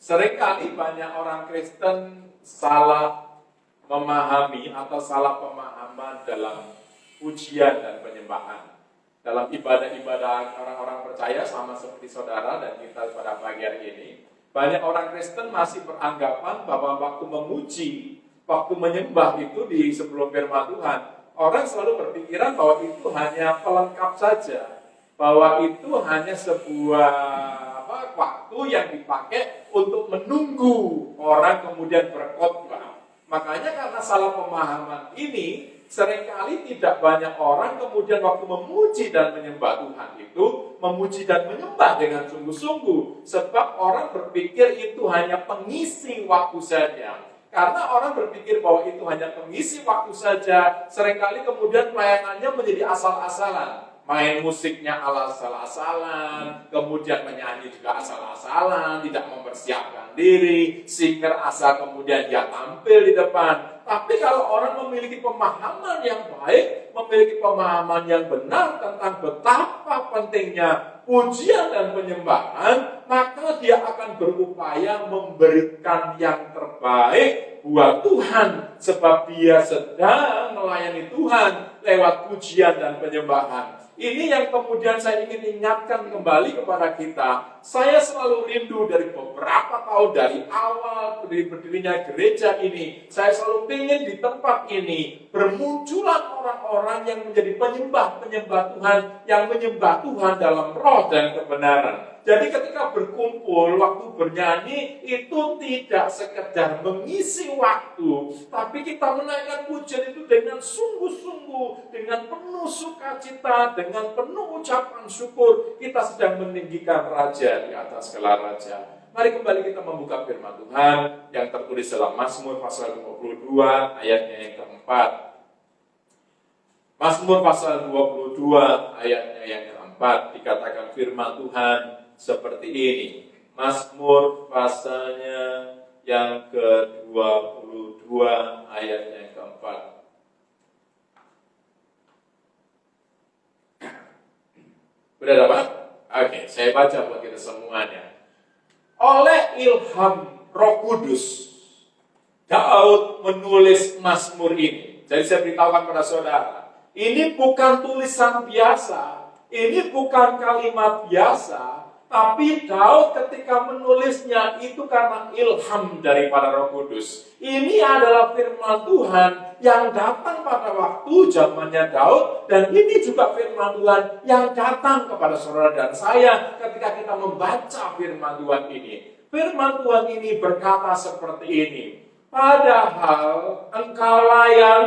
Seringkali banyak orang Kristen salah memahami atau salah pemahaman dalam pujian dan penyembahan. Dalam ibadah-ibadah orang-orang percaya sama seperti saudara dan kita pada pagi hari ini, banyak orang Kristen masih beranggapan bahwa waktu memuji, waktu menyembah itu di sebelum firman Tuhan, orang selalu berpikiran bahwa itu hanya pelengkap saja, bahwa itu hanya sebuah waktu yang dipakai untuk menunggu orang kemudian berkhotbah. Makanya karena salah pemahaman ini, seringkali tidak banyak orang kemudian waktu memuji dan menyembah Tuhan itu memuji dan menyembah dengan sungguh-sungguh, sebab orang berpikir itu hanya pengisi waktu saja. Karena orang berpikir bahwa itu hanya pengisi waktu saja, seringkali kemudian pelayanannya menjadi asal-asalan. Main musiknya asal-asalan, kemudian menyanyi juga asal-asalan, tidak mempersiapkan diri, singer asal kemudian dia tampil di depan. Tapi kalau orang memiliki pemahaman yang baik, memiliki pemahaman yang benar tentang betapa pentingnya pujian dan penyembahan, maka dia akan berupaya memberikan yang terbaik buat Tuhan, sebab dia sedang melayani Tuhan lewat pujian dan penyembahan. Ini yang kemudian saya ingin ingatkan kembali kepada kita. Saya selalu rindu dari beberapa tahun, dari awal berdirinya gereja ini, saya selalu ingin di tempat ini bermunculan orang-orang yang menjadi penyembah-penyembah Tuhan, yang menyembah Tuhan dalam roh dan kebenaran. Jadi ketika berkumpul, waktu bernyanyi, itu tidak sekedar mengisi waktu, tapi kita menaikkan pujian itu dengan sungguh-sungguh, dengan penuh sukacita, dengan penuh ucapan syukur. Kita sedang meninggikan Raja di atas segala Raja. Mari kembali kita membuka firman Tuhan yang tertulis dalam Mazmur pasal 22 ayatnya yang keempat. Mazmur pasal 22 ayatnya yang keempat dikatakan firman Tuhan seperti ini. Mazmur pasalnya yang ke-22 ayatnya yang keempat. Udah dapat? Oke, saya baca buat kita semuanya. Oleh ilham Roh Kudus, Daud menulis Mazmur ini. Jadi saya beritahukan pada saudara, ini bukan tulisan biasa, ini bukan kalimat biasa, tapi Daud ketika menulisnya itu karena ilham daripada Roh Kudus. Ini adalah firman Tuhan yang datang pada waktu zamannya Daud, dan ini juga firman Tuhan yang datang kepada saudara dan saya ketika kita membaca firman Tuhan ini. Firman Tuhan ini berkata seperti ini, padahal engkaulah yang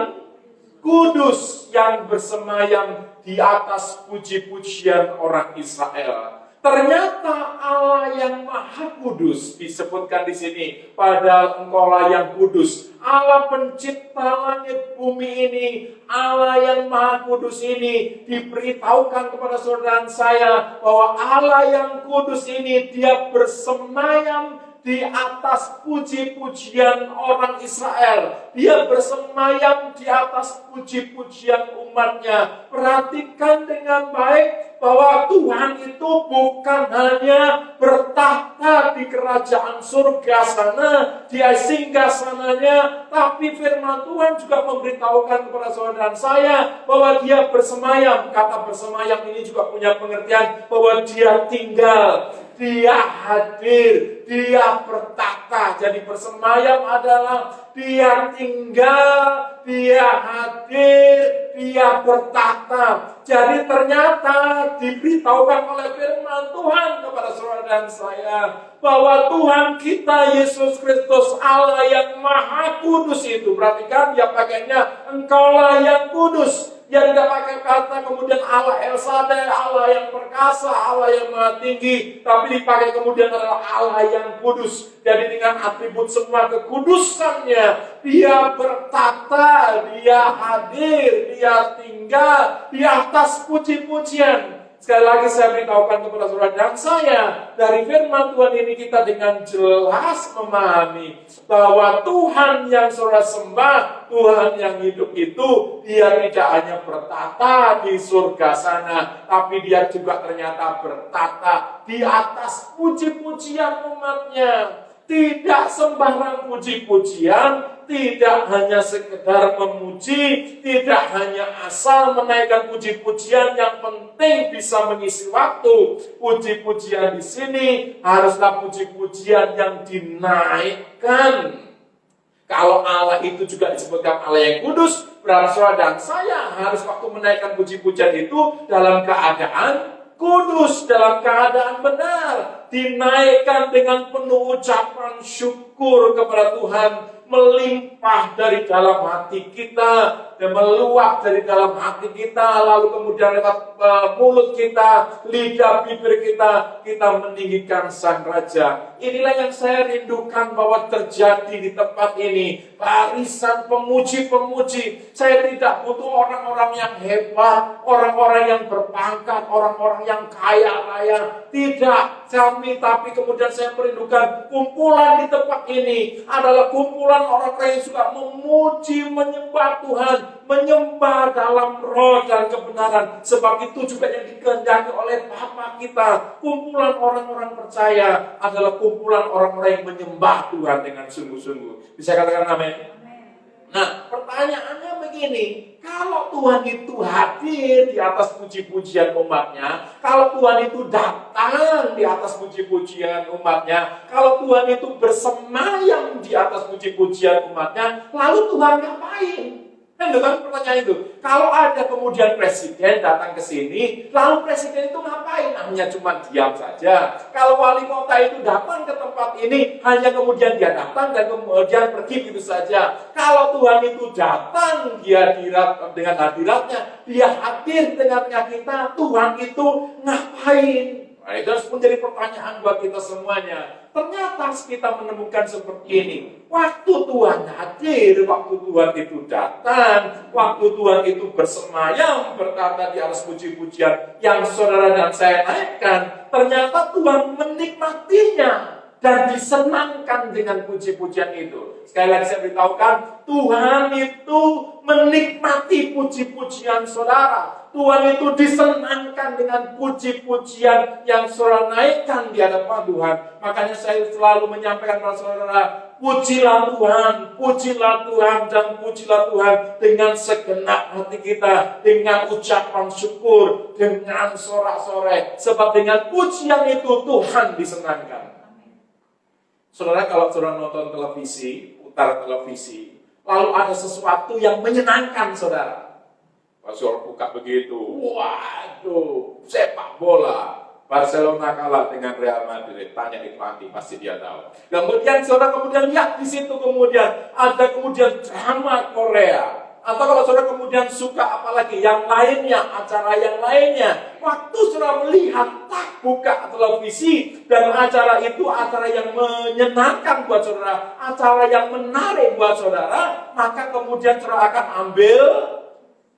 kudus yang bersemayam di atas puji-pujian orang Israel. Ternyata Allah yang Maha Kudus disebutkan di sini. Padahal engkaulah yang kudus, Allah pencipta langit bumi ini, Allah yang Maha Kudus ini diberitahukan kepada saudara dan saya bahwa Allah yang kudus ini dia bersemayam di atas puji-pujian orang Israel. Dia bersemayam di atas puji-pujian umatnya. Perhatikan dengan baik bahwa Tuhan itu bukan hanya bertahta di kerajaan surga sana, dia singgah sananya, tapi firman Tuhan juga memberitahukan kepada saudara dan saya bahwa dia bersemayam. Kata bersemayam ini juga punya pengertian bahwa dia tinggal, dia hadir, dia bertata. Jadi bersemayam adalah dia tinggal, dia hadir, dia bertata. Jadi ternyata diberitahukan oleh firman Tuhan kepada saudara dan saya bahwa Tuhan kita Yesus Kristus Allah yang Maha Kudus itu, perhatikan dia pakainya engkaulah yang kudus. Dia tidak pakai kata kemudian Allah El Shaddai, Allah yang perkasa, Allah yang maha tinggi, tapi dipakai kemudian adalah Allah yang kudus. Jadi dengan atribut semua kekudusannya, dia bertata, dia hadir, dia tinggal di atas puji-pujian. Sekali lagi saya beritahukan kepada saudara dan saya, dari firman Tuhan ini kita dengan jelas memahami bahwa Tuhan yang saudara sembah, Tuhan yang hidup itu, dia tidak hanya bertata di surga sana, tapi dia juga ternyata bertata di atas puji-pujian umatnya. Tidak sembarang puji-pujian, tidak hanya sekedar memuji, tidak hanya asal menaikkan puji-pujian, yang penting bisa mengisi waktu. Puji-pujian di sini haruslah puji-pujian yang dinaikkan. Kalau Allah itu juga disebutkan Allah yang kudus, berarti saudara dan saya harus waktu menaikkan puji-pujian itu dalam keadaan kudus, dalam keadaan benar, dinaikkan dengan penuh ucapan syukur kepada Tuhan, melimpah dari dalam hati kita dan meluap dari dalam hati kita, lalu kemudian lewat mulut kita, lidah, bibir kita, kita meninggikan Sang Raja. Inilah yang saya rindukan bahwa terjadi di tempat ini, barisan pemuji-pemuji. Saya tidak butuh orang-orang yang hebat, orang-orang yang berpangkat, orang-orang yang kaya raya. Tidak, tapi kemudian saya merindukan kumpulan di tempat ini adalah kumpulan orang-orang yang suka memuji, menyembah Tuhan, menyembah dalam roh dan kebenaran. Sebab itu juga yang dikehendaki oleh Bapa kita. Kumpulan orang-orang percaya adalah kumpulan orang-orang yang menyembah Tuhan dengan sungguh-sungguh. Bisa katakan amin? Nah, pertanyaannya begini, kalau Tuhan itu hadir di atas puji-pujian umatnya, kalau Tuhan itu datang di atas puji-pujian umatnya, kalau Tuhan itu bersemayam di atas puji-pujian umatnya, lalu Tuhan ngapain? Kan pertanyaan itu. Kalau ada kemudian presiden datang ke sini, lalu presiden itu ngapain? Hanya cuma diam saja. Kalau wali kota itu datang ke tempat ini, hanya kemudian dia datang dan kemudian pergi gitu saja. Kalau Tuhan itu datang, dia dengan hadiratnya, dia hadir tengah-tengah kita, Tuhan itu ngapain? Nah, itu harus menjadi pertanyaan buat kita semuanya. Ternyata kita menemukan seperti ini. Waktu Tuhan hadir, waktu Tuhan itu datang, waktu Tuhan itu bersemayam, berkata di atas puji-pujian yang saudara dan saya naikkan, ternyata Tuhan menikmatinya dan disenangkan dengan puji-pujian itu. Sekali lagi saya beritahukan, Tuhan itu menikmati puji-pujian saudara. Tuhan itu disenangkan dengan puji-pujian yang saudara naikkan di hadapan Tuhan. Makanya saya selalu menyampaikan kepada saudara, pujilah Tuhan dan pujilah Tuhan dengan segenap hati kita, dengan ucapan syukur, dengan sorak-sorai. Sebab dengan pujian itu Tuhan disenangkan. Saudara, kalau saudara nonton televisi, putar televisi, lalu ada sesuatu yang menyenangkan saudara. Pas saudara buka begitu, waduh, sepak bola, Barcelona kalah dengan Real Madrid, tanya Ikhwanti, pasti dia tahu. Kemudian saudara lihat di situ kemudian ada kemudian drama Korea. Atau kalau saudara kemudian suka apalagi yang lainnya, acara yang lainnya. Waktu saudara melihat, buka televisi, dan acara itu acara yang menyenangkan buat saudara, acara yang menarik buat saudara, maka kemudian saudara akan ambil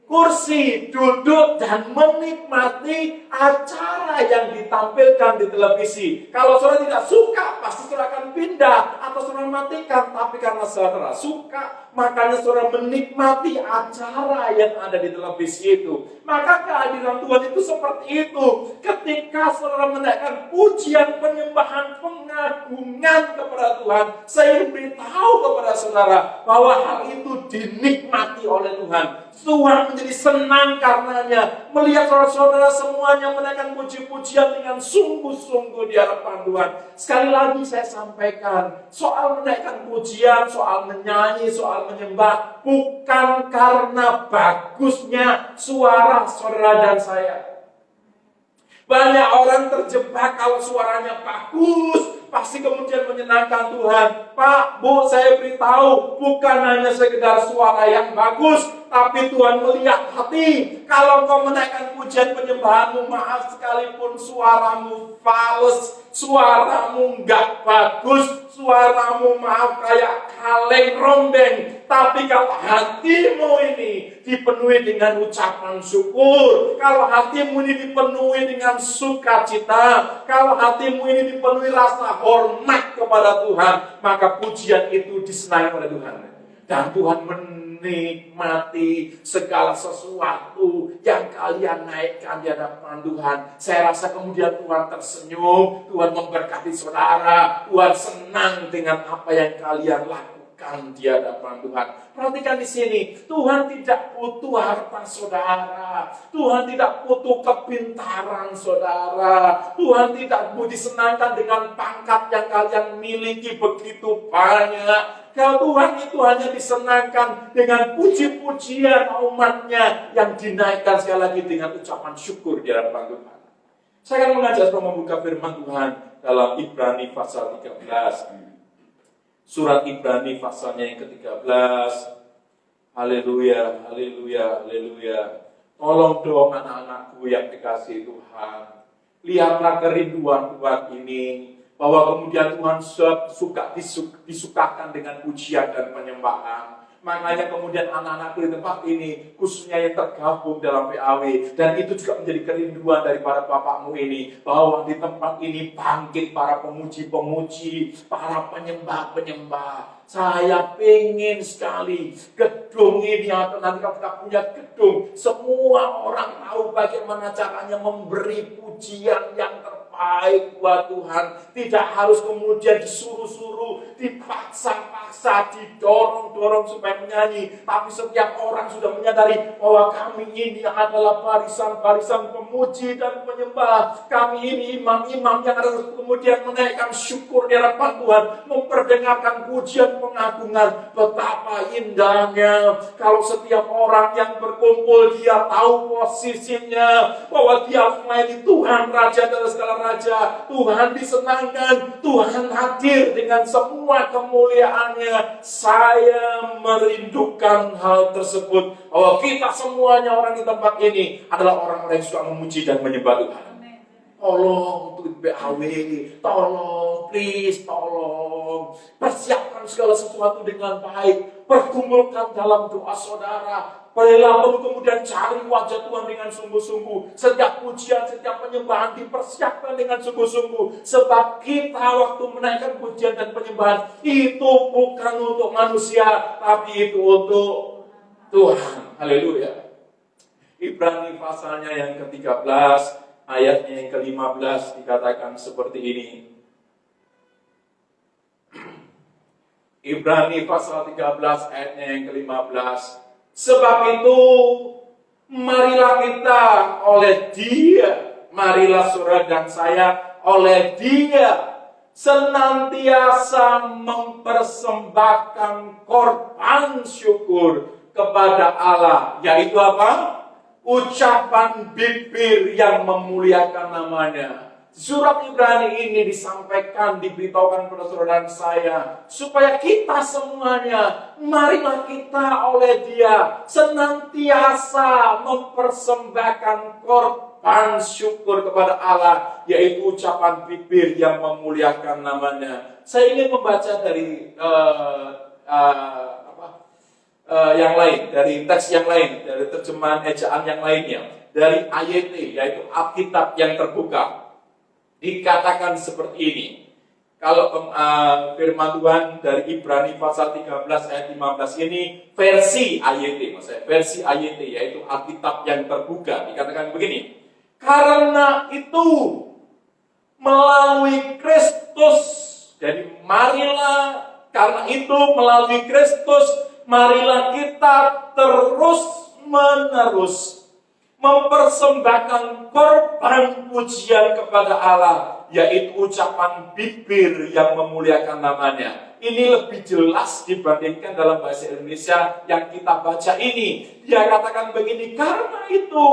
kursi, duduk, dan menikmati acara yang ditampilkan di televisi. Kalau saudara tidak suka, pasti saudara akan pindah atau saudara matikan. Tapi karena saudara suka, makanya saudara menikmati acara yang ada di televisi itu. Maka kehadiran Tuhan itu seperti itu. Ketika saudara menaikkan pujian, penyembahan, pengagungan kepada Tuhan, saya beritahu kepada saudara bahwa hal itu dinikmati oleh Tuhan. Tuhan menjadi senang karenanya, melihat saudara-saudara semuanya menaikkan puji-pujian dengan sungguh-sungguh di hadapan Tuhan. Sekali lagi saya sampaikan, soal menaikkan pujian, soal menyanyi, soal menyembah, bukan karena bagusnya suara saudara dan saya. Banyak orang terjebak kalau suaranya bagus, pasti kemudian menyenangkan Tuhan. Pak, Bu, saya beritahu, bukan hanya sekedar suara yang bagus, tapi Tuhan melihat hati. Kalau kau menaikkan pujian penyembahanmu, maaf sekalipun suaramu fals, suaramu enggak bagus, suaramu maaf kayak kaleng rombeng, tapi kalau hatimu ini dipenuhi dengan ucapan syukur, kalau hatimu ini dipenuhi dengan sukacita, kalau hatimu ini dipenuhi rasa hormat kepada Tuhan, maka pujian itu disenangi oleh Tuhan. Dan Tuhan menikmati segala sesuatu yang kalian naikkan di hadapan Tuhan. Saya rasa kemudian Tuhan tersenyum, Tuhan memberkati saudara, Tuhan senang dengan apa yang kalian lakukan di hadapan Tuhan. Perhatikan di sini, Tuhan tidak butuh harta saudara, Tuhan tidak butuh kepintaran saudara, Tuhan tidak disenangkan dengan pangkat yang kalian miliki begitu banyak. Kalau Tuhan itu hanya disenangkan dengan puji-pujian umatnya yang dinaikkan sekali lagi dengan ucapan syukur di hadapan Tuhan. Saya akan mengajak saudara membuka firman Tuhan dalam Ibrani pasal 13. Surat Ibrani pasalnya yang ke-13. Haleluya, haleluya, haleluya. Tolong dong anak-anakku yang dikasihi Tuhan. Lihatlah kerinduan Tuhan ini. Bahwa kemudian Tuhan suka disukakan dengan pujian dan penyembahan. Makanya kemudian anak-anakku di tempat ini, khususnya yang tergabung dalam PAW, dan itu juga menjadi kerinduan dari para bapakmu ini, bahwa di tempat ini bangkit para pemuji-pemuji, para penyembah-penyembah. Saya pengen sekali gedung ini, atau nanti kalau kita punya gedung, semua orang tahu bagaimana caranya memberi pujian yang terbaik buat Tuhan. Tidak harus kemudian disuruh-suruh, dipaksa-paksa, didorong-dorong supaya menyanyi. Tapi setiap orang sudah menyadari bahwa kami ini adalah barisan-barisan pemuji dan penyembah. Kami ini imam-imam yang harus kemudian menaikkan syukur di hadapan Tuhan, memperdengarkan pujian pengagungan. Betapa indahnya kalau setiap orang yang berkumpul dia tahu posisinya, bahwa dia melayani Tuhan Raja dan segala raja. Tuhan disenangkan, Tuhan hadir dengan semua kemuliaannya. Saya merindukan hal tersebut, bahwa kita semuanya orang di tempat ini adalah orang-orang yang suka memuji dan menyembah Tuhan. Tolong untuk BAW, tolong, please, tolong. Persiapkan segala sesuatu dengan baik. Pergumulkan dalam doa saudara. Bila perlu kemudian cari wajah Tuhan dengan sungguh-sungguh. Setiap pujian, setiap penyembahan dipersiapkan dengan sungguh-sungguh. Sebab kita waktu menaikkan pujian dan penyembahan, itu bukan untuk manusia, tapi itu untuk Tuhan. Haleluya. Ibrani pasalnya yang ke-13, ayatnya yang ke-15 dikatakan seperti ini. Ibrani pasal 13 ayatnya yang ke-15. Sebab itu marilah kita oleh Dia, marilah saudara dan saya oleh Dia senantiasa mempersembahkan korban syukur kepada Allah, yaitu apa? Ucapan bibir yang memuliakan namanya. Surat Ibrani ini disampaikan, diberitahukan kepada saudara dan saya, supaya kita semuanya, marilah kita oleh Dia senantiasa mempersembahkan korban syukur kepada Allah, yaitu ucapan bibir yang memuliakan namanya. Saya ingin membaca dari yang lain, dari teks yang lain, dari terjemahan ejaan yang lainnya, dari AYT, yaitu Alkitab yang terbuka. Dikatakan seperti ini. Kalau firman Tuhan dari Ibrani pasal 13 ayat 15 ini versi AYT, maksudnya versi AYT, yaitu Alkitab yang terbuka. Dikatakan begini. Karena itu melalui Kristus, jadi marilah, karena itu melalui Kristus, marilah kita terus-menerus mempersembahkan korban pujian kepada Allah, yaitu ucapan bibir yang memuliakan namanya. Ini lebih jelas dibandingkan dalam bahasa Indonesia yang kita baca ini. Dia katakan begini, karena itu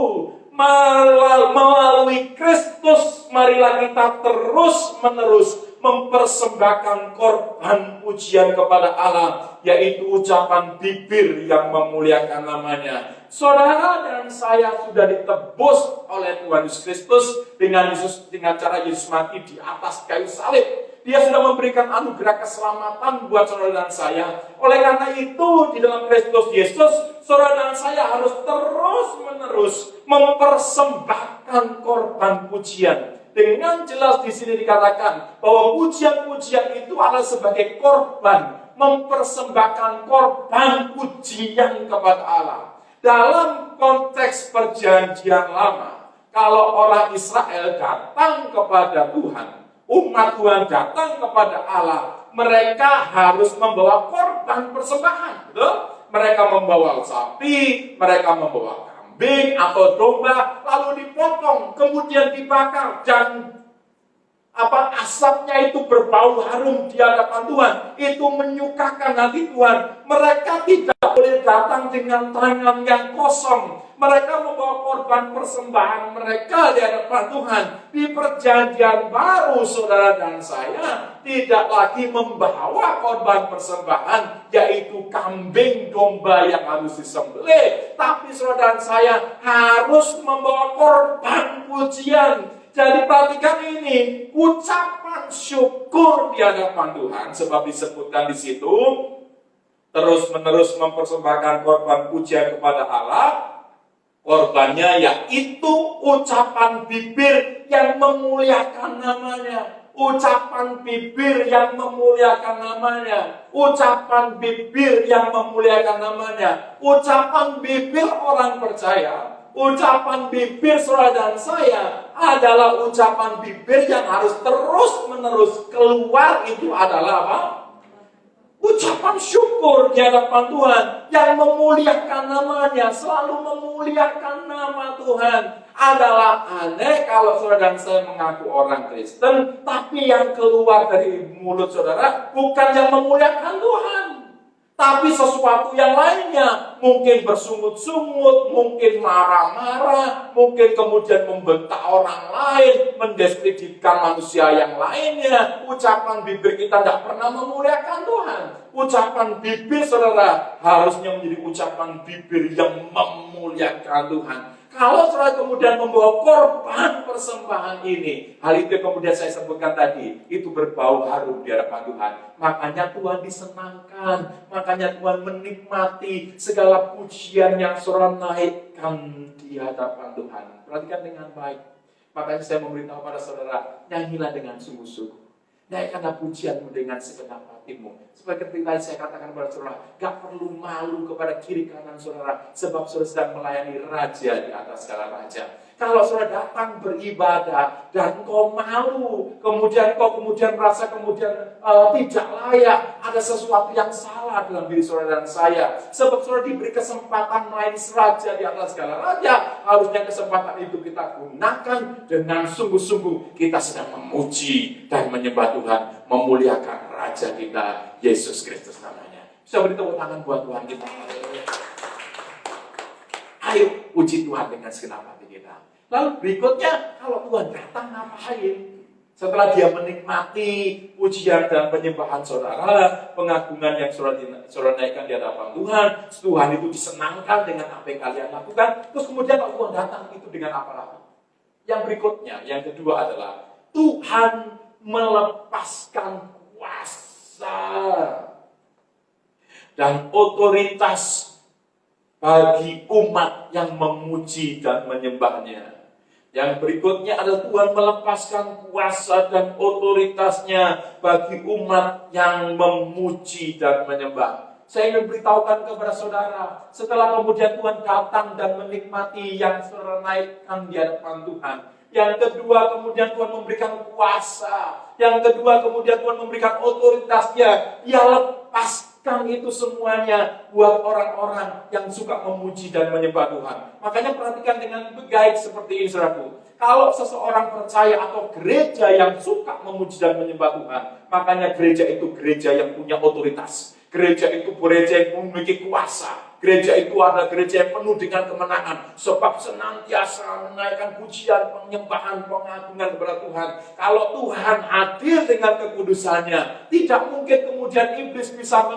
melalui Kristus marilah kita terus-menerus mempersembahkan korban pujian kepada Allah, yaitu ucapan bibir yang memuliakan namanya. Saudara dan saya sudah ditebus oleh Tuhan Yesus Kristus dengan cara Yesus mati di atas kayu salib. Dia sudah memberikan anugerah keselamatan buat saudara dan saya. Oleh karena itu, di dalam Kristus Yesus, saudara dan saya harus terus-menerus mempersembahkan korban pujian. Dengan jelas di sini dikatakan bahwa pujian-pujian itu adalah sebagai korban, mempersembahkan korban pujian kepada Allah. Dalam konteks perjanjian lama, kalau orang Israel datang kepada Tuhan, umat Tuhan datang kepada Allah, mereka harus membawa korban persembahan, betul? Mereka membawa sapi, mereka membawa kambing atau domba, lalu dipotong, kemudian dibakar, dan asapnya itu berbau harum di hadapan Tuhan. Itu menyukakan hati Tuhan. Mereka tidak boleh datang dengan tangan yang kosong. Mereka membawa korban persembahan mereka di hadapan Tuhan. Di perjanjian baru, saudara dan saya tidak lagi membawa korban persembahan, yaitu kambing domba yang harus disembelih. Tapi saudara dan saya harus membawa korban pujian. Jadi perhatikan ini, ucapan syukur di hadapan Tuhan, sebab disebutkan di situ, terus-menerus mempersembahkan korban pujian kepada Allah. Korbannya yaitu ucapan bibir yang memuliakan namanya. Ucapan bibir yang memuliakan namanya. Ucapan bibir yang memuliakan namanya. Ucapan bibir orang percaya. Ucapan bibir saudara dan saya adalah ucapan bibir yang harus terus-menerus keluar. Itu adalah apa? Ucapan syukur di hadapan Tuhan yang memuliakan namanya, selalu memuliakan nama Tuhan. Adalah aneh kalau saudara dan saya mengaku orang Kristen, tapi yang keluar dari mulut saudara bukan yang memuliakan Tuhan, tapi sesuatu yang lainnya. Mungkin bersungut-sungut, mungkin marah-marah, mungkin kemudian membentak orang lain, mendiskreditkan manusia yang lainnya. Ucapan bibir kita tidak pernah memuliakan Tuhan. Ucapan bibir saudara harusnya menjadi ucapan bibir yang memuliakan Tuhan. Kalau saudara kemudian membawa korban persembahan ini, hal itu kemudian saya sebutkan tadi, itu berbau harum di hadapan Tuhan. Makanya Tuhan disenangkan, makanya Tuhan menikmati segala pujian yang saudara naikkan di hadapan Tuhan. Perhatikan dengan baik. Makanya saya memberitahu pada saudara, nyanyilah dengan sungguh-sungguh. Naikkanlah pujianmu dengan segenap hatimu. Seperti tadi saya katakan kepada saudara, gak perlu malu kepada kiri kanan saudara, sebab saudara sedang melayani raja di atas segala raja. Kalau saudara datang beribadah dan kau malu, kemudian kau merasa tidak layak, ada sesuatu yang salah dalam diri saudara dan saya. Sebab saudara diberi kesempatan melayani raja di atas segala raja, harusnya kesempatan itu kita gunakan dengan sungguh-sungguh. Kita sedang memuji dan menyembah Tuhan, memuliakan raja kita, Yesus Kristus namanya. Bisa beri tepuk tangan buat Tuhan kita. Ayo puji Tuhan dengan segenap hati kita. Lalu berikutnya, kalau Tuhan datang ngapain? Setelah dia menikmati pujian dan penyembahan saudara, pengagungan yang saudara naikkan di hadapan Tuhan, Tuhan itu disenangkan dengan apa yang kalian lakukan. Terus kemudian kalau Tuhan datang itu dengan apa lagi? Yang berikutnya, yang kedua adalah Tuhan melepaskan kuasa dan otoritas bagi umat yang memuji dan menyembahnya. Yang berikutnya adalah Tuhan melepaskan kuasa dan otoritasnya bagi umat yang memuji dan menyembah. Saya ingin beritahukan kepada saudara, setelah kemudian Tuhan datang dan menikmati yang saudara naikkan di hadapan Tuhan. Yang kedua kemudian Tuhan memberikan kuasa. Yang kedua kemudian Tuhan memberikan otoritasnya. Dia lepaskan itu semuanya buat orang-orang yang suka memuji dan menyembah Tuhan. Makanya perhatikan dengan baik seperti ini saudaraku. Kalau seseorang percaya atau gereja yang suka memuji dan menyembah Tuhan, makanya gereja itu gereja yang punya otoritas. Gereja itu gereja yang memiliki kuasa. Gereja itu adalah gereja yang penuh dengan kemenangan. Sebab senantiasa menaikkan pujian, penyembahan, pengagungan kepada Tuhan. Kalau Tuhan hadir dengan kekudusannya, tidak mungkin kemudian iblis bisa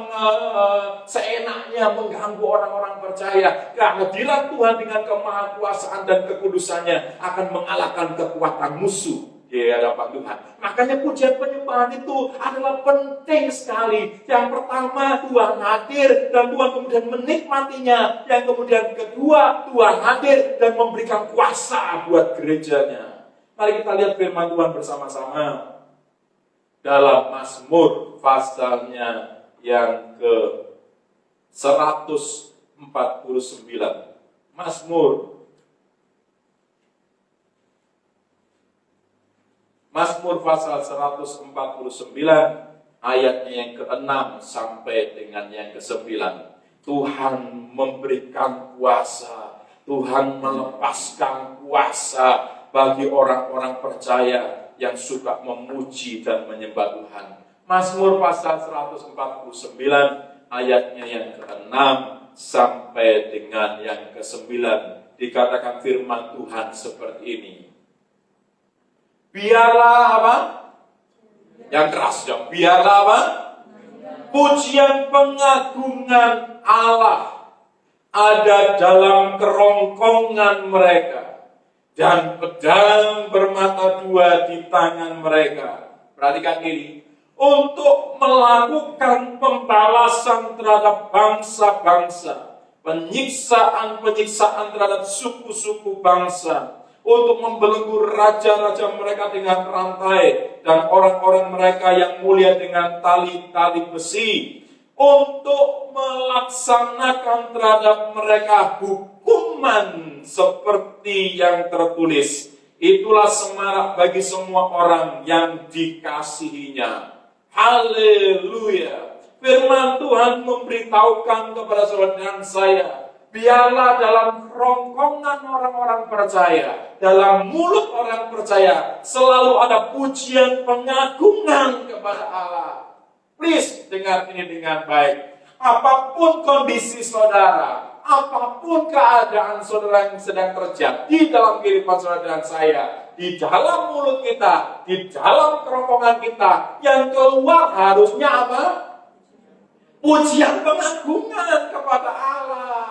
seenaknya mengganggu orang-orang percaya. Kehadiran Tuhan dengan kemahakuasaan dan kekudusannya akan mengalahkan kekuatan musuh di hadapan Tuhan. Makanya pujian penyembahan itu adalah penting sekali. Yang pertama, Tuhan hadir dan Tuhan kemudian menikmatinya. Yang kemudian kedua, Tuhan hadir dan memberikan kuasa buat gerejanya. Mari kita lihat firman Tuhan bersama-sama dalam Mazmur pasalnya yang ke 149. Mazmur pasal 149 ayatnya yang ke-6 sampai dengan yang ke-9. Tuhan memberikan kuasa, Tuhan melepaskan kuasa bagi orang-orang percaya yang suka memuji dan menyembah Tuhan. Mazmur pasal 149 ayatnya yang ke-6 sampai dengan yang ke-9 dikatakan firman Tuhan seperti ini. Biarlah apa? Yang keras dong. Biarlah apa? Pujian pengagungan Allah ada dalam kerongkongan mereka dan pedang bermata dua di tangan mereka. Perhatikan ini. Untuk melakukan pembalasan terhadap bangsa-bangsa, penyiksaan-penyiksaan terhadap suku-suku bangsa, untuk membelenggu raja-raja mereka dengan rantai dan orang-orang mereka yang mulia dengan tali-tali besi, untuk melaksanakan terhadap mereka hukuman seperti yang tertulis. Itulah semarak bagi semua orang yang dikasihinya. Haleluya. Firman Tuhan memberitahukan kepada saudara dan saya, biarlah dalam kerongkongan orang-orang percaya, dalam mulut orang percaya, selalu ada pujian pengagungan kepada Allah. Please, dengar ini dengan baik. Apapun kondisi saudara, apapun keadaan saudara yang sedang terjadi dalam kehidupan saudara dan saya, di dalam mulut kita, di dalam kerongkongan kita, yang keluar harusnya apa? Pujian pengagungan kepada Allah.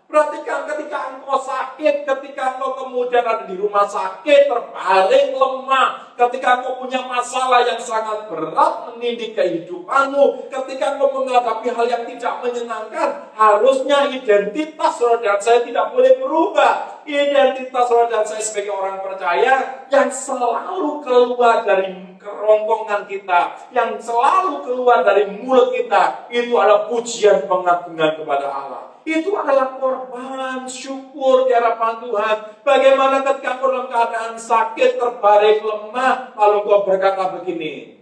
Perhatikan ketika engkau sakit, ketika engkau kemudian ada di rumah sakit, terbaring lemah, ketika engkau punya masalah yang sangat berat menindih kehidupanmu, ketika engkau menghadapi hal yang tidak menyenangkan, harusnya identitas saudara dan saya tidak boleh berubah. Identitas saudara dan saya sebagai orang percaya yang selalu keluar dari kerongkongan kita, yang selalu keluar dari mulut kita, itu adalah pujian pengagungan kepada Allah. Itu adalah korban syukur di hadapan Tuhan. Bagaimana ketika kau dalam keadaan sakit, terbaring lemah, lalu kau berkata begini,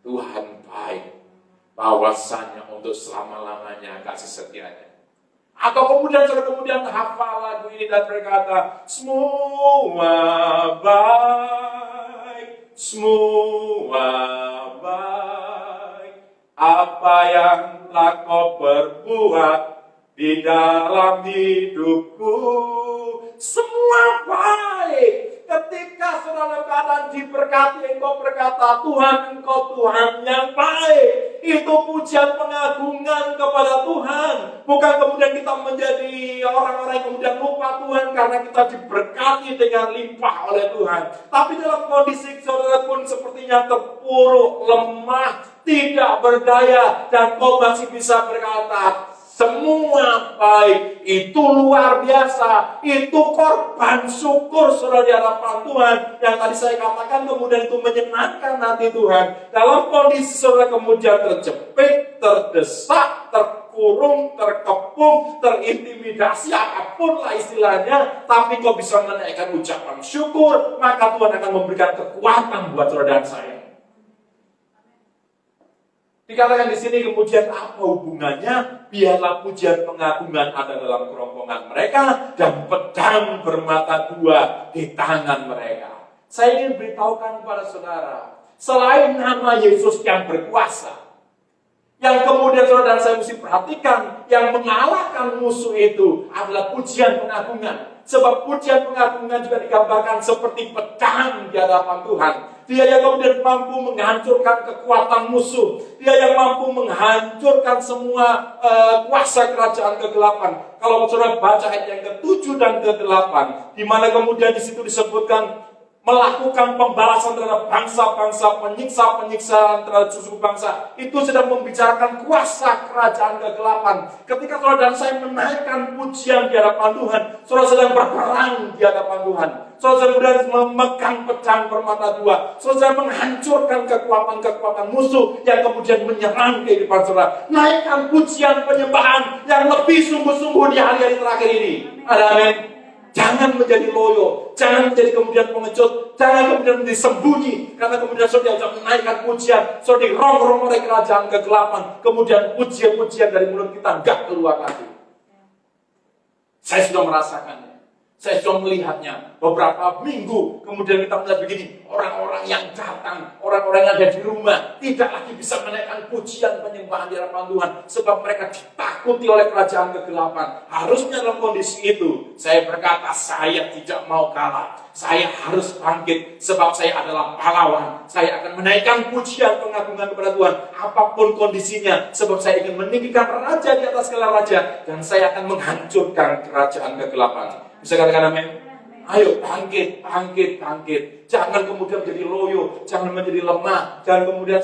Tuhan baik, bahwasannya untuk selama-lamanya kasih setianya. Atau kemudian hafal lagu ini dan berkata, semua baik, semua baik, apa yang telah kau perbuat di dalam hidupku, semua baik. Ketika saudara keadaan diberkati, engkau berkata, Tuhan, engkau Tuhan yang baik. Itu pujian pengagungan kepada Tuhan. Bukan kemudian kita menjadi orang-orang yang kemudian lupa Tuhan karena kita diberkati dengan limpah oleh Tuhan. Tapi dalam kondisi saudara pun sepertinya terpuruk, lemah, tidak berdaya, dan kau masih bisa berkata, semua baik. Itu luar biasa. Itu korban syukur saudara di hadapan Tuhan. Yang tadi saya katakan kemudian itu menyenangkan hati Tuhan. Dalam kondisi saudara kemudian terjepit, terdesak, terkurung, terkepung, terintimidasi, apapun lah istilahnya, tapi kau bisa menaikkan ucapan syukur, maka Tuhan akan memberikan kekuatan buat saudara dan saya. Dikatakan di sini kemudian apa hubungannya? Biarlah pujian pengagungan ada dalam kerongkongan mereka dan pedang bermata dua di tangan mereka. Saya ingin beritahukan kepada saudara, selain nama Yesus yang berkuasa, yang kemudian saudara dan saya mesti perhatikan, yang mengalahkan musuh itu adalah pujian pengagungan. Sebab pujian pengagungan juga digambarkan seperti pedang di hadapan Tuhan. Dia yang kemudian mampu menghancurkan kekuatan musuh. Dia yang mampu menghancurkan semua kuasa kerajaan kegelapan. Kalau saudara baca ayat yang ke-7 dan ke-8, di mana kemudian di situ disebutkan melakukan pembalasan terhadap bangsa-bangsa, penyiksa-penyiksaan terhadap suku bangsa, itu sedang membicarakan kuasa kerajaan kegelapan. Ketika saudara dan saya menaikkan pujian di hadapan Tuhan, saudara sedang berperang di hadapan Tuhan. saudara kemudian memegang pedang bermata dua, saudara menghancurkan kekuatan-kekuatan musuh yang kemudian menyerang kehidupan saudara. Naikkan pujian penyembahan yang lebih sungguh-sungguh di hari-hari terakhir ini. Amin. Jangan menjadi loyo, jangan menjadi kemudian pengecut, jangan kemudian menjadi sembunyi, karena kemudian saudara diajak menaikkan pujian, saudara dirong-rong oleh kerajaan kegelapan, kemudian pujian-pujian dari mulut kita enggak keluar lagi. Saya sudah merasakannya, saya sudah melihatnya beberapa minggu, kemudian kita melihat begini, orang-orang yang datang, orang-orang yang ada di rumah, tidak lagi bisa menaikkan pujian penyembahan di hadapan Tuhan, sebab mereka ditakuti oleh kerajaan kegelapan. Harusnya dalam kondisi itu, saya berkata, saya tidak mau kalah, saya harus bangkit, sebab saya adalah pahlawan, saya akan menaikkan pujian pengagungan kepada Tuhan, apapun kondisinya, sebab saya ingin meninggikan raja di atas segala raja, dan saya akan menghancurkan kerajaan kegelapan. Bisa katakan amin? Ayo bangkit, bangkit, bangkit. Jangan kemudian menjadi loyo, jangan menjadi lemah, jangan kemudian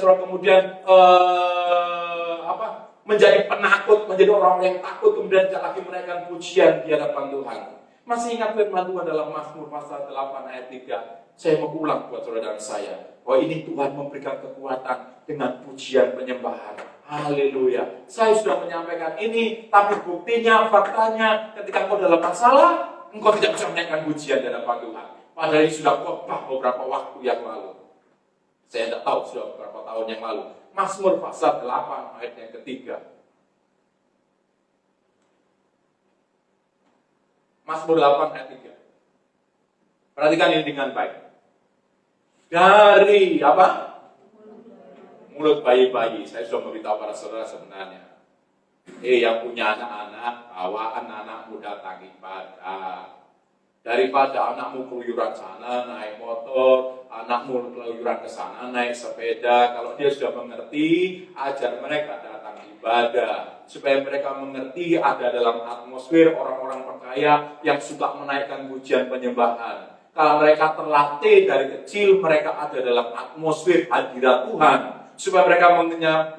menjadi penakut, menjadi orang yang takut, kemudian tidak lagi menaikkan pujian di hadapan Tuhan. Masih ingat firman Tuhan dalam Mazmur pasal 8 ayat 3. Saya mau ulang buat saudara dan saya, bahwa ini Tuhan memberikan kekuatan dengan pujian penyembahan. Haleluya. Saya sudah menyampaikan ini, tapi buktinya, faktanya, ketika engkau dalam masalah, engkau tidak bisa menaikkan pujian di hadapan Tuhan. Padahal ini sudah khotbah beberapa waktu yang lalu. Saya tidak tahu sudah beberapa tahun yang lalu. Mazmur pasal 8 ayat yang ketiga. Mazmur 8 ayat 3. Perhatikan ini dengan baik. Dari apa? Mulut bayi-bayi. Saya sudah memberitahu para saudara sebenarnya. Yang punya anak-anak, bawa anak-anakmu datang ibadah. Daripada anakmu keluyuran sana, naik motor, anakmu keluyuran ke sana, naik sepeda. Kalau dia sudah mengerti, ajar mereka datang ibadah. Supaya mereka mengerti ada dalam atmosfer orang-orang percaya yang suka menaikkan pujian penyembahan. Kalau mereka terlatih dari kecil, mereka ada dalam atmosfer hadirat Tuhan. Supaya mereka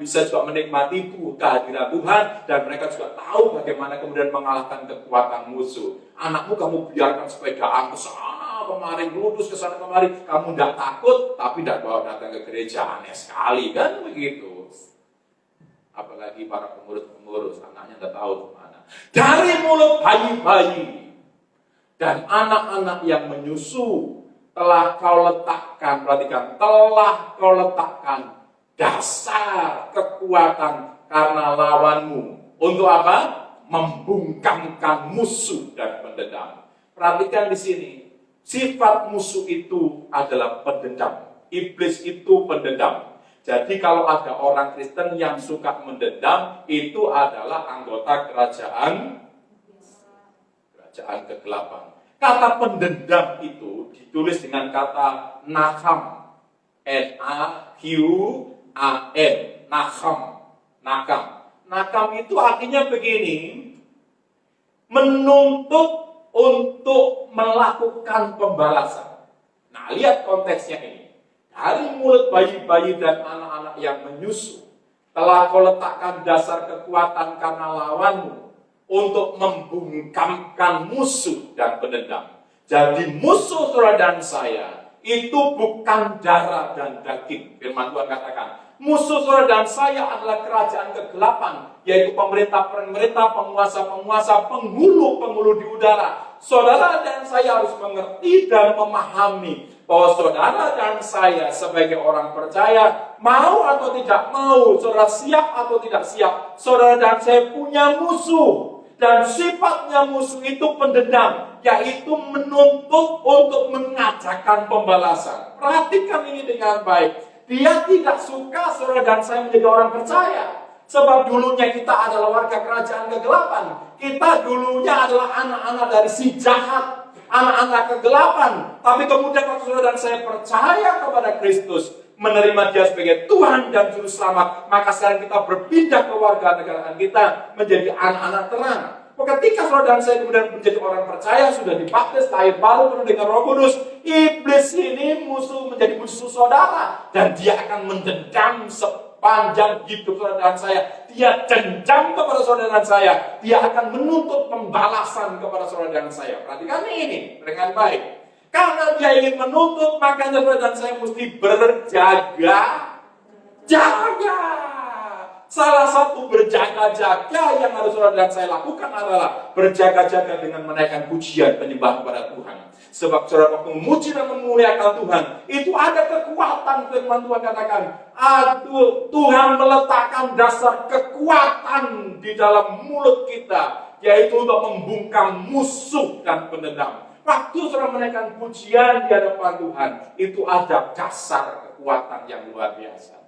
bisa juga menikmati kehadiran Tuhan, dan mereka juga tahu bagaimana kemudian mengalahkan kekuatan musuh. Anakmu kamu biarkan sepedaan ke sana kemari, lurus ke sana kemari, kamu tidak takut, tapi tidak bawa datang ke gereja, aneh sekali kan begitu. Apalagi para pengurus, anaknya tidak tahu kemana. Dari mulut bayi-bayi dan anak-anak yang menyusu telah kau letakkan, perhatikan, telah kau letakkan dasar kekuatan karena lawanmu. Untuk apa? Membungkamkan musuh dan pendendam. Perhatikan di sini, sifat musuh itu adalah pendendam. Iblis itu pendendam. Jadi kalau ada orang Kristen yang suka mendendam, itu adalah anggota kerajaan kegelapan. Kata pendendam itu ditulis dengan kata nakam, N-A-Q-A-M, nakam. Nakam itu artinya begini, menuntut untuk melakukan pembalasan. Nah, lihat konteksnya ini. Dari mulut bayi-bayi dan anak-anak yang menyusu, telah kau letakkan dasar kekuatan karena lawanmu, untuk membungkamkan musuh dan pendendam. Jadi musuh saudara dan saya itu bukan darah dan daging. Firman Tuhan katakan, musuh saudara dan saya adalah kerajaan kegelapan, yaitu pemerintah, penguasa, penghulu di udara. Saudara dan saya harus mengerti dan memahami bahwa saudara dan saya sebagai orang percaya, mau atau tidak mau, saudara siap atau tidak siap, saudara dan saya punya musuh. Dan sifatnya musuh itu pendendam, yaitu menuntut untuk mengadakan pembalasan. Perhatikan ini dengan baik. Dia tidak suka saudara dan saya menjadi orang percaya. Sebab dulunya kita adalah warga kerajaan kegelapan. Kita dulunya adalah anak-anak dari si jahat, anak-anak kegelapan. Tapi kemudian waktu saudara dan saya percaya kepada Kristus, menerima dia sebagai Tuhan dan Juru Selamat, maka sekarang kita berpindah ke warga negaraan kita menjadi anak-anak terang. Ketika saudara dan saya kemudian menjadi orang percaya, sudah dibaptis, lahir baru, penuh dengan Roh Kudus, iblis ini menjadi musuh saudara, dan dia akan mendendam sepanjang hidup saudara dan saya. Dia dendam kepada saudara dan saya. Dia akan menuntut pembalasan kepada saudara dan saya. Perhatikan ini dengan baik. Karena dia ingin menuntut, makanya saudara dan saya mesti berjaga-jaga. Salah satu berjaga-jaga yang harus saudara dan saya lakukan adalah berjaga-jaga dengan menaikkan pujian penyembahan kepada Tuhan. Sebab saudara waktu memuji dan memuliakan Tuhan, itu ada kekuatan. Firman Tuhan katakan, aduh, Tuhan meletakkan dasar kekuatan di dalam mulut kita, yaitu untuk membungkam musuh dan pendendam. Waktu saudara menaikkan pujian di hadapan Tuhan, itu ada dasar kekuatan yang luar biasa.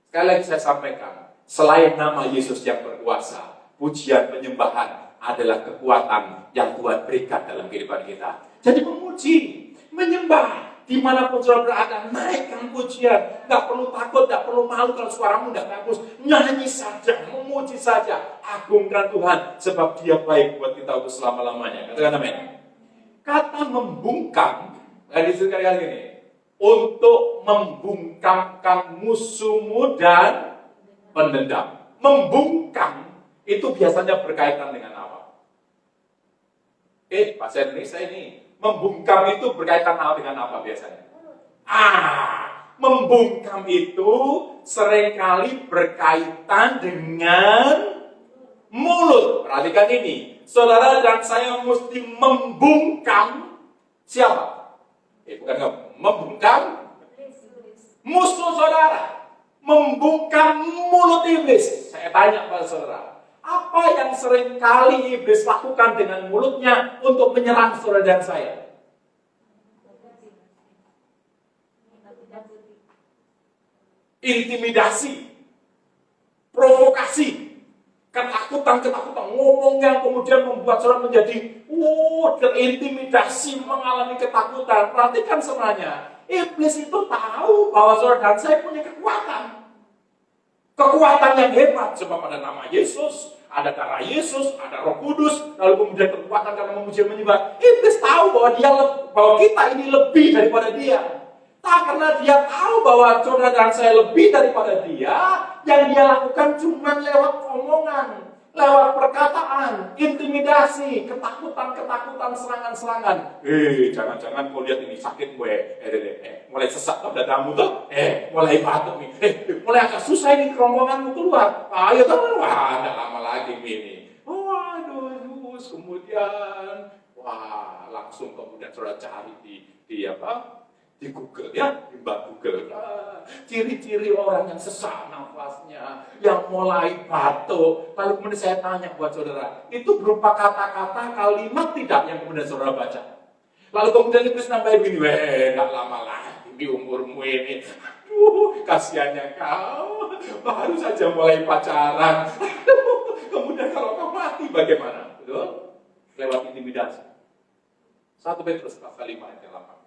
Sekali lagi saya sampaikan, selain nama Yesus yang berkuasa, pujian penyembahan adalah kekuatan yang Tuhan berikan dalam kehidupan kita. Jadi memuji, menyembah, dimanapun saudara berada, naikkan pujian. Gak perlu takut, gak perlu malu kalau suaramu gak bagus. Nyanyi saja, memuji saja. Agungkan Tuhan, sebab Dia baik buat kita untuk selama-lamanya. Katakan amin. Kata membungkam, sekali ini, untuk membungkamkan musuhmu dan pendendam. Membungkam itu biasanya berkaitan dengan apa? Bahasa Indonesia ini, membungkam itu berkaitan dengan apa biasanya? Membungkam itu seringkali berkaitan dengan mulut. Perhatikan ini, saudara dan saya mesti membungkam siapa? Bukan kamu, membungkam musuh saudara, membungkam mulut iblis. Saya tanya pada saudara, apa yang seringkali iblis lakukan dengan mulutnya untuk menyerang saudara dan saya? Intimidasi, provokasi, ketakutan, ngomong yang kemudian membuat saudara menjadi terintimidasi, mengalami ketakutan. Perhatikan semuanya, iblis itu tahu bahwa saudara dan saya punya kekuatan yang hebat, sebab ada nama Yesus, ada darah Yesus, ada Roh Kudus, lalu kemudian kekuatan karena memuji menyembah. Iblis tahu bahwa kita ini lebih daripada dia. Karena dia tahu bahwa saudara dan saya lebih daripada dia, yang dia lakukan cuma lewat omongan, lewat perkataan, intimidasi, ketakutan, serangan-serangan. Jangan-jangan kau lihat ini sakit gue, mulai sesak tau dadamu tuh, mulai batuk nih, mulai agak susah ini kerongkonganmu keluar. Ayo tuh, ada lama lagi ini. Waduh, kemudian, langsung kemudian saudara cari di Google ya, di Google. Ciri-ciri orang yang sesak nafasnya, yang mulai batuk. Lalu kemudian saya tanya buat saudara, itu berupa kata-kata, kalimat tidak yang kemudian saudara baca? Lalu kemudian iblis nambahin gini, gak lama lagi di umurmu ini. Aduh, kasihannya kau, baru saja mulai pacaran. Kemudian kalau kau mati bagaimana? Betul? Lewat intimidasi. 1 Petrus pasal 5 ayat 8.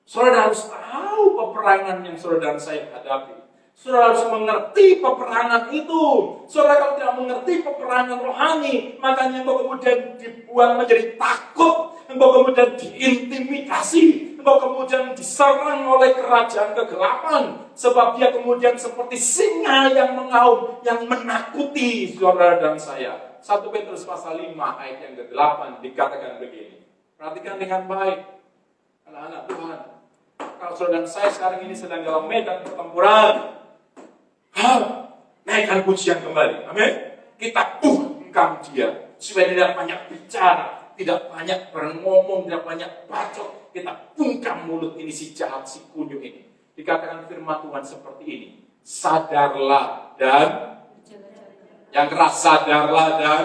Saudara harus tahu peperangan yang saudara dan saya hadapi. Saudara harus mengerti peperangan itu. Saudara kalau tidak mengerti peperangan rohani, makanya engkau kemudian dibuat menjadi takut, engkau kemudian diintimidasi, engkau kemudian diserang oleh kerajaan kegelapan. Sebab dia kemudian seperti singa yang mengaum, yang menakuti saudara dan saya. 1 Petrus pasal 5 ayat yang ke-8 dikatakan begini. Perhatikan dengan baik, anak-anak Tuhan. Kalau saudara dan saya sekarang ini sedang dalam medan pertempuran, naikkan pujian kembali. Amin. Kita bungkam dia supaya tidak banyak bicara, tidak banyak berngomong, tidak banyak bacot. Kita bungkam mulut ini, si jahat, si kunyuk ini. Dikatakan firman Tuhan seperti ini. Sadarlah dan yang keras, sadarlah dan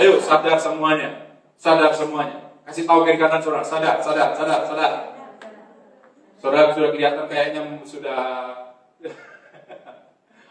ayo sadar semuanya. Sadar semuanya. Kasih tahu kiri kanan saudara, sadar. Saudara sudah kelihatan kayaknya sudah.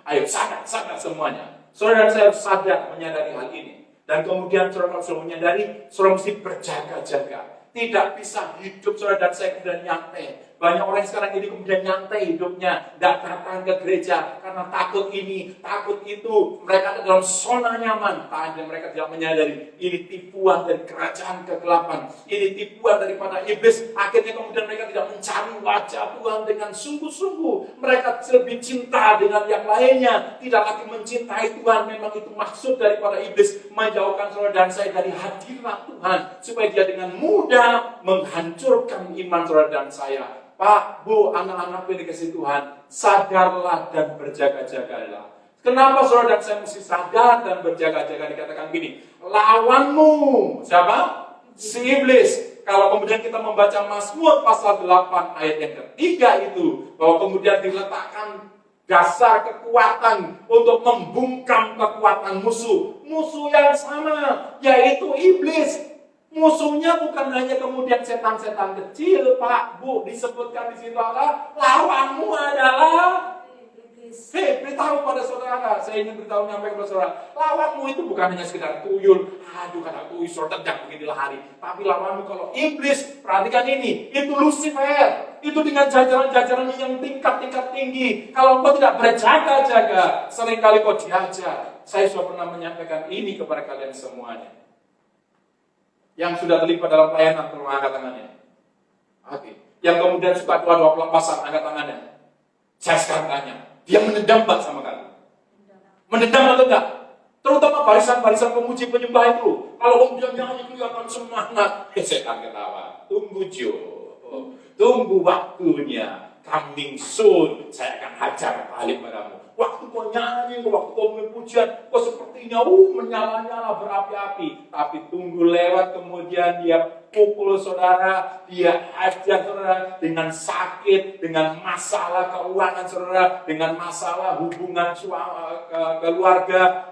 Ayo sadar semuanya. Saudara dan saya harus sadar menyadari hal ini. Dan kemudian saudara sudah menyadari, saudara mesti berjaga-jaga. Tidak bisa hidup saudara dan saya kemudian nyantai. Banyak orang sekarang ini kemudian nyantai hidupnya, tidak datang ke gereja karena takut ini, takut itu. Mereka ada dalam zona nyaman, dan mereka tidak menyadari ini tipuan dari kerajaan kegelapan, ini tipuan daripada iblis. Akhirnya kemudian mereka tidak mencari wajah Tuhan dengan sungguh-sungguh. Mereka lebih cinta dengan yang lainnya, tidak lagi mencintai Tuhan. Memang itu maksud daripada iblis, menjauhkan saudara dan saya dari hadirat Tuhan, supaya dia dengan mudah menghancurkan iman saudara dan saya. Pak, Bu, anak-anak yang dikasih Tuhan, sadarlah dan berjaga-jagalah. Kenapa saudara dan saya mesti sadar dan berjaga-jaga? Dikatakan gini, lawanmu siapa? Si iblis. Kalau kemudian kita membaca Mazmur pasal 8 ayat yang ketiga itu, bahwa kemudian diletakkan dasar kekuatan untuk membungkam kekuatan musuh. Musuh yang sama, yaitu iblis. Musuhnya bukan hanya kemudian setan-setan kecil, Pak, Bu, disebutkan di situ adalah lawanmu adalah iblis. Beritahu pada saudara, saya ingin beritahu nyampe kepada saudara, lawanmu itu bukan hanya sekedar tuyul. Aduh, kata tuyul, saudara tendang beginilah hari. Tapi lawanmu kalau iblis, perhatikan ini, itu Lucifer. Itu dengan jajaran-jajaran yang tingkat-tingkat tinggi. Kalau engkau tidak berjaga-jaga, seringkali kau diajar. Saya sudah pernah menyampaikan ini kepada kalian semuanya. Yang sudah terlibat dalam pelayanan, tolong angkat tangannya. Oke. Yang kemudian suka doa-doa pelepasan, angkat tangannya. Saya sekarang tanya, dia menendam tak sama kalian? Menendam atau enggak? Terutama barisan-barisan pemuji penyembah itu. Kalau kemudian nyanyi kelihatan semangat, setan ketawa. Tunggu Jo, tunggu waktunya. Coming soon, saya akan hajar balik padamu. Waktu kau nyanyi, waktu kau memujian, kau sepertinya menyala-nyala berapi-api. Tapi tunggu lewat, kemudian dia pukul saudara, dia hajar saudara dengan sakit, dengan masalah keuangan saudara, dengan masalah hubungan keluarga,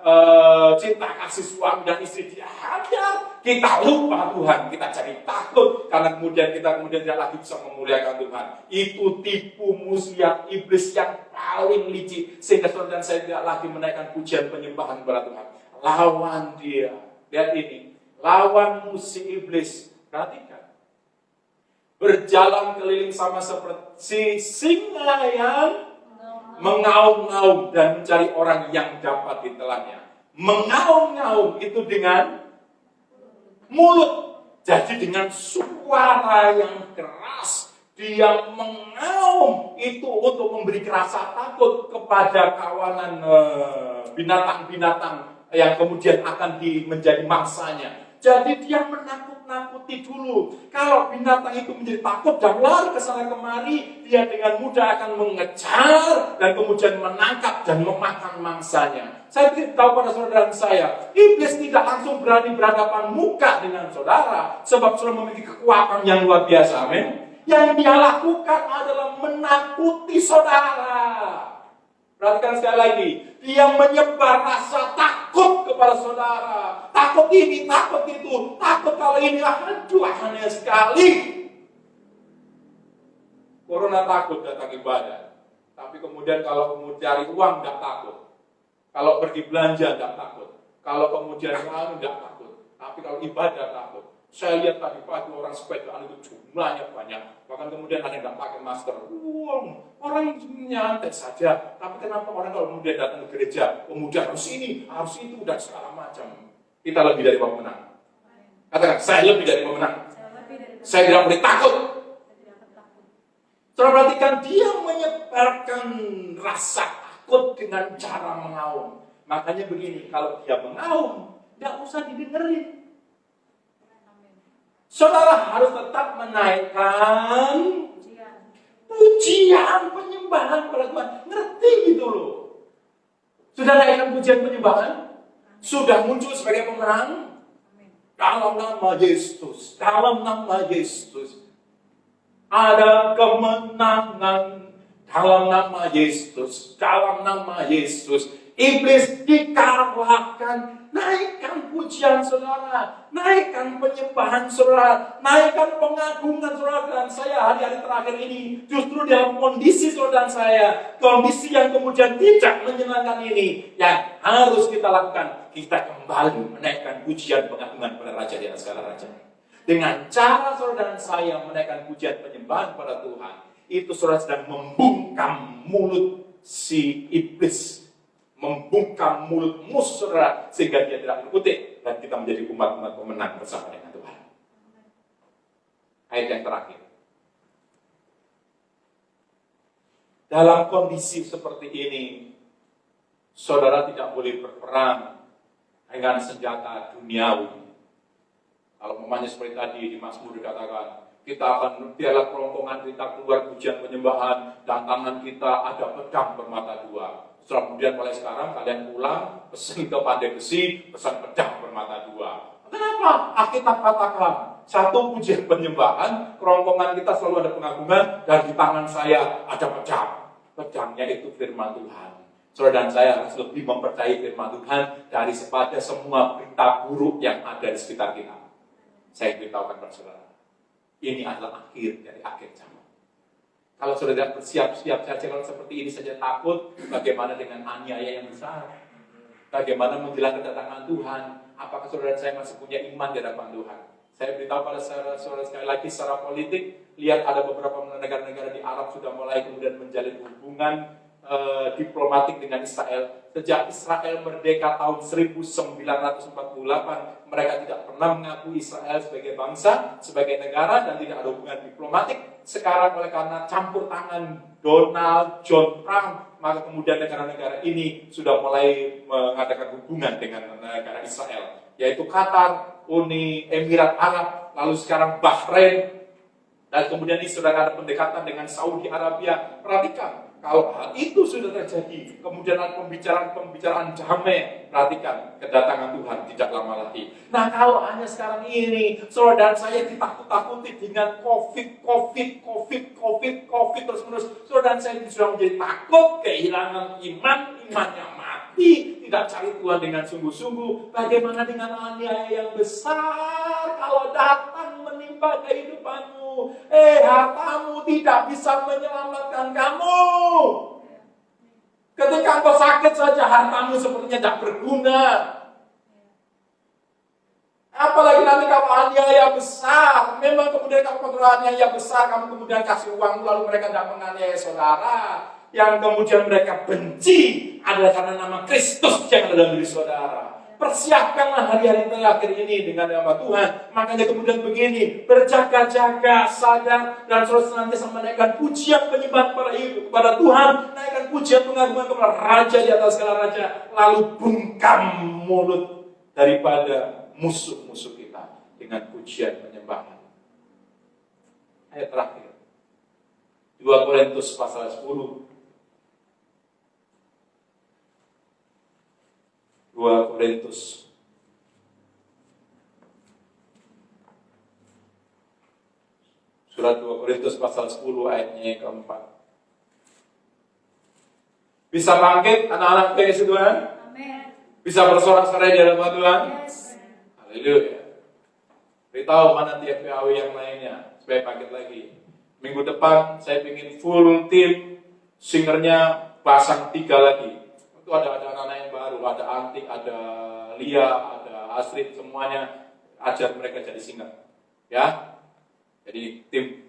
cinta kasih suami dan istri, dia hajar. Kita lupa Tuhan, kita jadi takut karena kemudian kita tidak lagi bisa memuliakan Tuhan. Itu tipu muslihat iblis yang paling licik, sehingga saudara dan saya tidak lagi menaikkan pujian penyembahan kepada Tuhan. Lawan dia. Lihat ini, lawan musuh iblis. Perhatikan, berjalan keliling sama seperti singa yang mengaum-ngaum dan mencari orang yang dapat ditelannya. Mengaum-ngaum itu dengan mulut, jadi dengan suara yang keras dia mengaum itu untuk memberi rasa takut kepada kawanan binatang-binatang yang kemudian akan menjadi mangsanya. Jadi dia menakut-nakuti dulu. Kalau binatang itu menjadi takut dan lari ke sana kemari, dia dengan mudah akan mengejar dan kemudian menangkap dan memakan mangsanya. Saya beritahu pada saudara saya, iblis tidak langsung berani berhadapan muka dengan saudara, sebab saudara memiliki kekuatan yang luar biasa. Amin. Yang dia lakukan adalah menakuti saudara. Perhatikan sekali lagi, dia menyebar rasa takut kepada saudara. Takut ini, takut itu, takut kalau ini, aduh aneh sekali. Corona takut datang ibadah, tapi kemudian kalau kemudian cari uang tidak takut. Kalau pergi belanja tidak takut. Kalau kemudian lalu tidak takut. Tapi kalau ibadah takut. Saya lihat tadi pagi orang sepedaan itu jumlahnya banyak. Bahkan kemudian ada yang tidak pakai masker. Orang nyantai saja. Tapi kenapa orang kalau kemudian datang ke gereja, kemudian harus ini, harus itu, dan segala macam. Kita lebih dari pemenang. Katakan, saya lebih dari pemenang. Saya tidak boleh takut. Saudara perhatikan, dia menyebarkan rasa takut dengan cara mengaum. Makanya begini, kalau dia mengaum, tidak usah didengerin. Saudara harus tetap menaikkan pujian penyembahan kepada Tuhan. Ngerti gitu loh. Sudah naikkan pujian penyembahan? Sudah muncul sebagai pemenang? Dalam nama Yesus. Dalam nama Yesus. Ada kemenangan. Dalam nama Yesus. Dalam nama Yesus. Iblis dikalahkan. Naikkan pujian saudara, naikkan penyembahan saudara, naikkan pengagungan saudara. Dan saya hari-hari terakhir ini justru dalam kondisi saudara dan saya, kondisi yang kemudian tidak menyenangkan ini, yang harus kita lakukan, kita kembali menaikkan pujian pengagungan pada Raja di atas segala raja. Dengan cara saudara dan saya menaikkan pujian penyembahan pada Tuhan, itu saudara sedang membungkam mulut si iblis, membungkam mulut musuh saudara, sehingga dia tidak berkutik, dan kita menjadi umat-umat pemenang bersama dengan Tuhan. Ayat yang terakhir. Dalam kondisi seperti ini, saudara tidak boleh berperang dengan senjata duniawi. Kalau umpamanya seperti tadi di Mazmur dikatakan, kita akan tiada kerongkongan kita keluar pujian penyembahan, dan tangan kita ada pedang bermata dua. Setelah kemudian mulai sekarang kalian pulang, pesan ke pandai besi, pesan pedang bermata dua. Kenapa? Alkitab katakan, satu pujian penyembahan, kerongkongan kita selalu ada pengagungan, dan di tangan saya ada pedang. Pedangnya itu firman Tuhan. Saudara dan saya harus lebih mempercayai firman Tuhan daripada semua berita buruk yang ada di sekitar kita. Saya beritahukan kepada saudara, ini adalah akhir dari akhir zaman. Kalau saudara tidak bersiap-siap saja, kalau seperti ini saja takut, bagaimana dengan aniaya yang besar? Bagaimana menjelang kedatangan Tuhan? Apakah saudara dan saya masih punya iman di hadapan Tuhan? Saya beritahu pada saudara sekali lagi secara politik, lihat ada beberapa negara-negara di Arab sudah mulai kemudian menjalin hubungan diplomatik dengan Israel. Sejak Israel merdeka tahun 1948, mereka tidak pernah mengakui Israel sebagai bangsa, sebagai negara, dan tidak ada hubungan diplomatik. Sekarang oleh karena campur tangan Donald John Trump, maka kemudian negara-negara ini sudah mulai mengadakan hubungan dengan negara Israel, yaitu Qatar, Uni Emirat Arab, lalu sekarang Bahrain, dan kemudian ini sudah ada pendekatan dengan Saudi Arabia. Perhatikan, kalau hal itu sudah terjadi, kemudian ada pembicaraan damai, perhatikan, kedatangan Tuhan tidak lama lagi. Nah, kalau hanya sekarang ini, saudara dan saya ditakut-takuti dengan COVID terus-menerus, saudara dan saya sudah menjadi takut, kehilangan imannya mati, tidak cari Tuhan dengan sungguh-sungguh. Bagaimana dengan aniaya yang besar kalau datang menimpa kehidupanmu? Hartamu tidak bisa menyelamatkan kamu. Ketika engkau sakit saja, hartamu sepertinya tidak berguna. Apalagi nanti kamu aniaya besar. Memang kemudian kamu aniaya besar, kamu kemudian kasih uang, lalu mereka tidak menganiaya saudara. Yang kemudian mereka benci adalah karena nama Kristus yang ada dalam diri saudara. Persiapkanlah hari-hari terakhir ini dengan nama Tuhan. Makanya kemudian begini, berjaga-jaga, sadar, dan terus senantiasa menaikkan pujian penyembahan kepada Tuhan, naikkan pujian pengagungan kepada Raja di atas segala raja, lalu bungkam mulut daripada musuh-musuh kita dengan pujian penyembahan. Ayat terakhir, 2 Korintus pasal 10. 2 Korintus Surat 2 Korintus pasal 10 ayatnya yang keempat. Bisa bangkit anak-anak PKS Tuhan? Amin. Bisa bersorak-sorai di hadapan Tuhan? Yes. Haleluya. Beritahu mana tiap PAW yang lainnya supaya bangkit lagi. Minggu depan saya ingin full tim, singernya pasang 3 lagi. Itu ada anak-anak yang baru, ada Antik, ada Lia, ada Astrid, semuanya ajar mereka jadi singer. Ya, jadi tim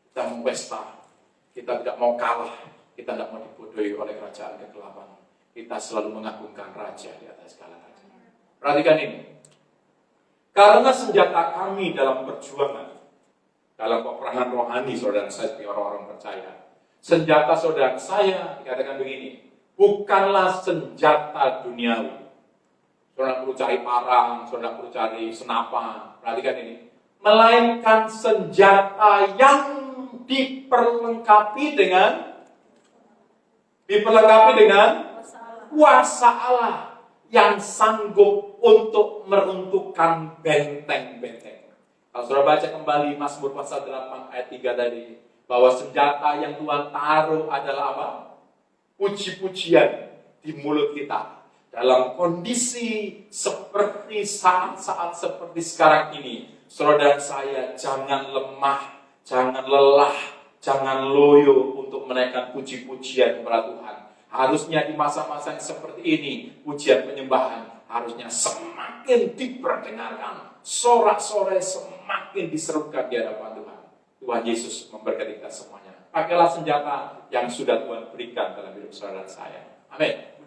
kita mau pesta, kita tidak mau kalah, kita tidak mau dibodohi oleh kerajaan kegelapan. Kita selalu mengagungkan Raja di atas segala raja. Perhatikan ini, karena senjata kami dalam perjuangan, dalam peperangan rohani, saudara saya sebagai orang-orang percaya, senjata saudara saya dikatakan begini. Bukanlah senjata duniawi. Saudara perlu cari parang, saudara perlu cari senapan. Perhatikan ini. Melainkan senjata yang diperlengkapi dengan kuasa Allah yang sanggup untuk meruntuhkan benteng-benteng. Kalau saudara baca kembali Mazmur pasal 8 ayat 3 tadi, bahwa senjata yang Tuhan taruh adalah apa? Puji-pujian di mulut kita. Dalam kondisi seperti saat-saat seperti sekarang ini, saudara saya jangan lemah, jangan lelah, jangan loyo untuk menaikkan puji-pujian kepada Tuhan. Harusnya di masa-masa yang seperti ini, pujian penyembahan harusnya semakin diperdengarkan, sorak-sorai semakin diserukan di hadapan Tuhan. Tuhan Yesus memberkati kita semuanya. pakailah senjata yang sudah Tuhan berikan dalam hidup saudara dan saya. Amin.